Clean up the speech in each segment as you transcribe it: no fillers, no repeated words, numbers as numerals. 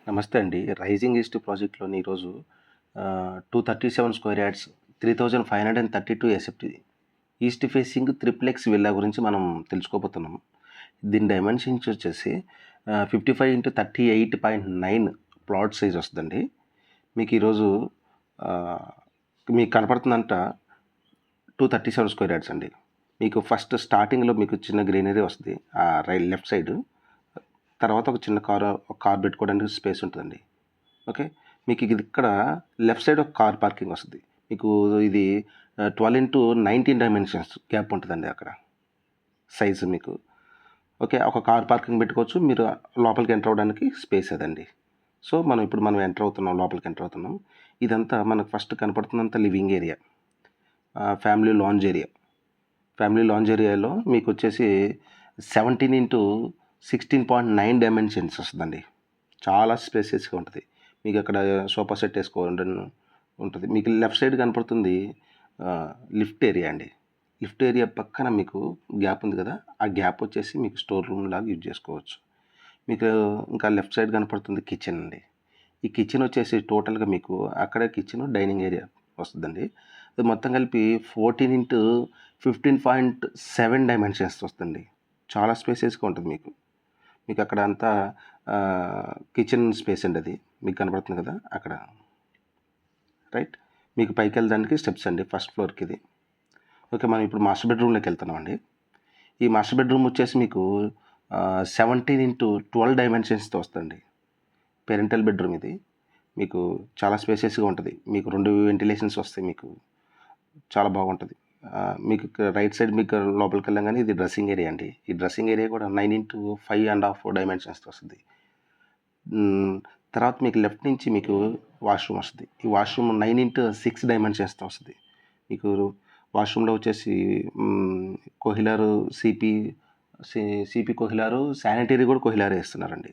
నమస్తే అండి. 'Rising east' ప్రాజెక్ట్‌లోని ఈరోజు 237 square yards 3532 SFT east facing triplex villa గురించి మనం తెలుసుకోబోతున్నాం. దీని డైమెన్షన్స్ వచ్చేసి 55x38.9 ప్లాట్ సైజ్ వస్తుందండి. మీకు ఈరోజు మీకు కనపడుతుందంట 237 స్క్వేర్ యార్డ్స్ అండి. మీకు ఫస్ట్ స్టార్టింగ్లో మీకు చిన్న గ్రీనరీ వస్తుంది లెఫ్ట్ సైడ్. తర్వాత ఒక చిన్న కార్ పెట్టుకోవడానికి స్పేస్ ఉంటుందండి. ఓకే, మీకు ఇది ఇక్కడ లెఫ్ట్ సైడ్ ఒక కార్ పార్కింగ్ వస్తుంది. మీకు ఇది 12x19 డైమెన్షన్స్ గ్యాప్ ఉంటుందండి అక్కడ సైజు మీకు. ఓకే, ఒక కార్ పార్కింగ్ పెట్టుకోవచ్చు. మీరు లోపలికి ఎంటర్ అవ్వడానికి స్పేస్ అదండి. సో మనం ఎంటర్ అవుతున్నాం, లోపలికి ఎంటర్ అవుతున్నాం. ఇదంతా మనకు ఫస్ట్ కనపడుతుందంతా లివింగ్ ఏరియా, ఫ్యామిలీ లాంజ్ ఏరియాలో మీకు వచ్చేసి 17x16.9 డైమెన్షన్స్ వస్తుందండి. చాలా స్పేసెస్గా ఉంటుంది. మీకు అక్కడ సోఫా సెట్ వేసుకోవాలని ఉంటుంది. మీకు లెఫ్ట్ సైడ్ కనపడుతుంది లిఫ్ట్ ఏరియా అండి. లిఫ్ట్ ఏరియా పక్కన మీకు గ్యాప్ ఉంది కదా, ఆ గ్యాప్ వచ్చేసి మీకు స్టోర్ రూమ్ లాగా యూజ్ చేసుకోవచ్చు. మీకు ఇంకా లెఫ్ట్ సైడ్ కనపడుతుంది కిచెన్ అండి. ఈ కిచెన్ వచ్చేసి టోటల్గా మీకు అక్కడే కిచెన్ డైనింగ్ ఏరియా వస్తుందండి. అది మొత్తం కలిపి 14x15.7 డైమెన్షన్స్ వస్తుంది. చాలా స్పేసెస్గా ఉంటుంది మీకు అక్కడ అంతా కిచెన్ స్పేస్ అండి. అది మీకు కనపడుతుంది కదా అక్కడ, రైట్. మీకు పైకి వెళ్ళడానికి స్టెప్స్ అండి ఫస్ట్ ఫ్లోర్కి ఇది. ఓకే, మనం ఇప్పుడు మాస్టర్ బెడ్రూమ్లోకి వెళ్తున్నాం అండి. ఈ మాస్టర్ బెడ్రూమ్ వచ్చేసి మీకు 17x12 డైమెన్షన్స్తో వస్తుంది. పేరెంటల్ బెడ్రూమ్ ఇది. మీకు చాలా స్పేసెస్గా ఉంటుంది. మీకు 2 వెంటిలేషన్స్ వస్తాయి. మీకు చాలా బాగుంటుంది. మీకు రైట్ సైడ్ మీకు లోపలికి వెళ్ళగానే ఇది డ్రెస్సింగ్ ఏరియా అండి. ఈ డ్రెస్సింగ్ ఏరియా కూడా 9x5.5 డైమెన్షన్స్తో వస్తుంది. తర్వాత మీకు లెఫ్ట్ నుంచి మీకు వాష్రూమ్ వస్తుంది. ఈ వాష్రూమ్ 9x6 డైమెన్షన్స్తో వస్తుంది. మీకు వాష్రూమ్లో వచ్చేసి కోహిలారు సిపి కోహిలారు, శానిటరీ కూడా కోహిలారే ఇస్తున్నారండి.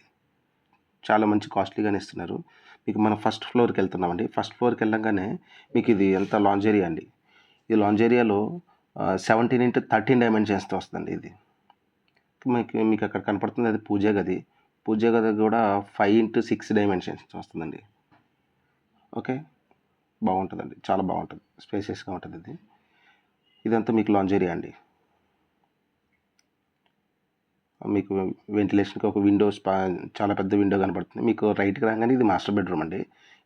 చాలా మంచి కాస్ట్లీగానే ఇస్తున్నారు. మీకు మనం ఫస్ట్ ఫ్లోర్కి వెళ్తున్నామండి. ఫస్ట్ ఫ్లోర్కి వెళ్ళంగానే మీకు ఇది ఎంత లాంజ్ ఏరియా అండి. ఈ లాంజ్ ఏరియాలో 17x13 డైమెన్షన్స్తో వస్తుందండి. ఇది మీకు అక్కడ కనపడుతుంది అది పూజ గది కూడా 5x6 డైమెన్షన్స్ వస్తుందండి. ఓకే, బాగుంటుందండి, చాలా బాగుంటుంది, స్పేసెస్గా ఉంటుంది ఇది. ఇదంతా మీకు లాంజ్ ఏరియా అండి. మీకు వెంటిలేషన్కి ఒక చాలా పెద్ద విండో కనపడుతుంది. మీకు రైట్కి రాగానే ఇది మాస్టర్ బెడ్రూమ్ అండి.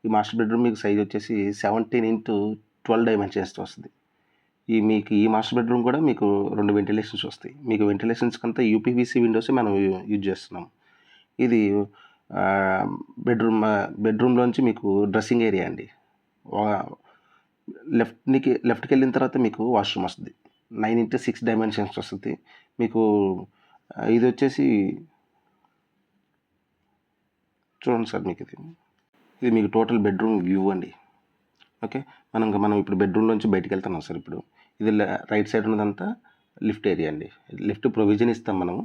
ఈ మాస్టర్ బెడ్రూమ్ మీకు సైజ్ వచ్చేసి 17x12 డైమెన్షన్స్తో వస్తుంది. మీకు ఈ మాస్టర్ బెడ్రూమ్ కూడా మీకు 2 వెంటిలేషన్స్ వస్తాయి. మీకు వెంటిలేషన్స్ కంతా యూపీవీసీ విండోసే మనం యూజ్ చేస్తున్నాం. ఇది బెడ్రూమ్లోంచి మీకు డ్రెస్సింగ్ ఏరియా అండి. లెఫ్ట్కి వెళ్ళిన తర్వాత మీకు వాష్రూమ్ వస్తుంది. 9x6 డైమెన్షన్స్ వస్తుంది. మీకు ఇది వచ్చేసి చూడండి సార్, మీకు ఇది మీకు టోటల్ బెడ్రూమ్ వ్యూ అండి. ఓకే, మనం ఇప్పుడు బెడ్రూమ్లోంచి బయటికి వెళ్తున్నాం సార్. ఇప్పుడు ఇది రైట్ సైడ్ ఉన్నదంతా లిఫ్ట్ ఏరియా అండి. లిఫ్ట్ ప్రొవిజన్ ఇస్తాం మనము.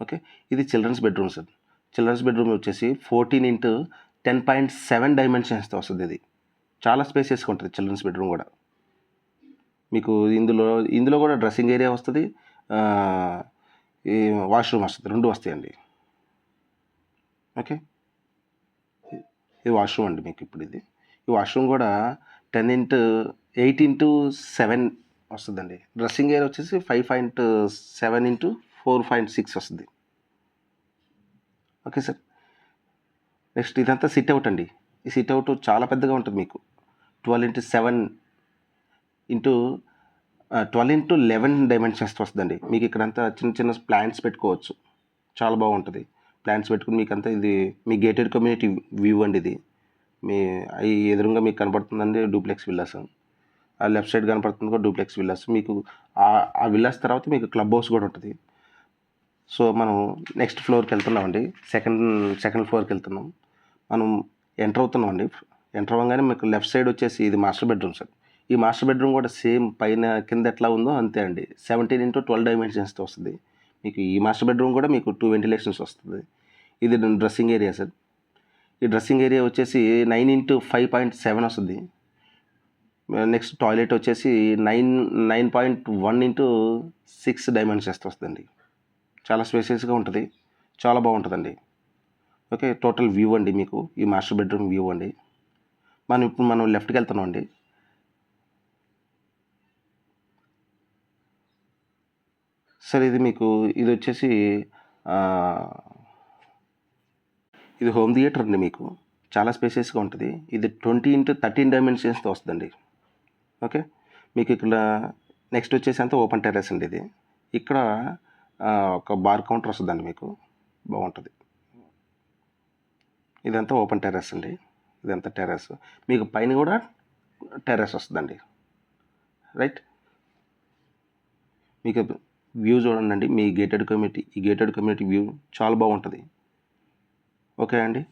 ఓకే, ఇది children's bedroom sir. Children's bedroom వచ్చేసి 14x10.7 డైమెన్షన్స్తో వస్తుంది. ఇది చాలా స్పేసెస్గా ఉంటుంది చిల్డ్రన్స్ బెడ్రూమ్ కూడా. మీకు ఇందులో కూడా డ్రెస్సింగ్ ఏరియా వస్తుంది, ఈ వాష్రూమ్ వస్తుంది, 2 వస్తాయండి. ఓకే, ఇది వాష్రూమ్ అండి. మీకు ఇప్పుడు ఈ వాష్రూమ్ కూడా 8x7 వస్తుందండి. డ్రెస్సింగ్ ఏరియా వచ్చేసి 5.7x4.6 వస్తుంది. ఓకే సార్, నెక్స్ట్ ఇదంతా సిట్ అవుట్ అండి. ఈ సిట్ అవుట్ చాలా పెద్దగా ఉంటుంది. మీకు 12x11 డైమెన్షన్స్ వస్తుందండి. మీకు ఇక్కడంతా చిన్న చిన్న ప్లాంట్స్ పెట్టుకోవచ్చు, చాలా బాగుంటుంది. ప్లాంట్స్ పెట్టుకుని మీకంతా ఇది మీ గేటెడ్ కమ్యూనిటీ వ్యూ అండి. ఇది ఈ ఎదురుగా మీకు కనపడుతుందండి డూప్లెక్స్ విల్లాస్. ఆ లెఫ్ట్ సైడ్ కనపడుతుంది కూడా డూప్లెక్స్ విల్లాస్. మీకు ఆ విల్లాస్ తర్వాత మీకు క్లబ్ హౌస్ కూడా ఉంటుంది. సో మనం నెక్స్ట్ ఫ్లోర్కి వెళ్తున్నామండి. సెకండ్ ఫ్లోర్కి వెళ్తున్నాం. మనం ఎంటర్ అవుతున్నాం అండి. ఎంటర్ అవ్వగానే మీకు లెఫ్ట్ సైడ్ వచ్చేసి ఇది మాస్టర్ బెడ్రూమ్ సార్. ఈ మాస్టర్ బెడ్రూమ్ కూడా సేమ్ పైన కింద ఎట్లా ఉందో అంతే అండి. 17x12 డైమెన్షన్స్తో వస్తుంది. మీకు ఈ మాస్టర్ బెడ్రూమ్ కూడా మీకు 2 వెంటిలేషన్స్ వస్తుంది. ఇది డ్రెస్సింగ్ ఏరియా సార్. ఈ డ్రెస్సింగ్ ఏరియా వచ్చేసి 9x5.7 వస్తుంది. నెక్స్ట్ టాయిలెట్ వచ్చేసి 9.1x6 డైమెన్షన్స్తో వస్తుందండి. చాలా స్పేసియస్గా ఉంటుంది, చాలా బాగుంటుందండి. ఓకే, టోటల్ వ్యూ అండి మీకు ఈ మాస్టర్ బెడ్రూమ్ వ్యూ అండి. ఇప్పుడు మనం లెఫ్ట్కి వెళ్తున్నాం అండి. సార్ ఇది మీకు ఇది వచ్చేసి ఇది హోమ్ థియేటర్ అండి. మీకు చాలా స్పేసెస్గా ఉంటుంది. ఇది 20x13 డైమెన్షన్స్తో వస్తుందండి. ఓకే, మీకు ఇక్కడ నెక్స్ట్ వచ్చేసి అంతా ఓపెన్ టెర్రస్ అండి. ఇది ఇక్కడ ఒక బార్ కౌంటర్ వస్తుందండి. మీకు బాగుంటుంది. ఇదంతా ఓపెన్ టెర్రస్ అండి. ఇదంతా టెర్రస్. మీకు పైన కూడా టెర్రస్ వస్తుందండి. రైట్, మీకు వ్యూ చూడండి. మీ గేటెడ్ కమ్యూనిటీ, ఈ గేటెడ్ కమ్యూనిటీ వ్యూ చాలా బాగుంటుంది. ఓకే అండి.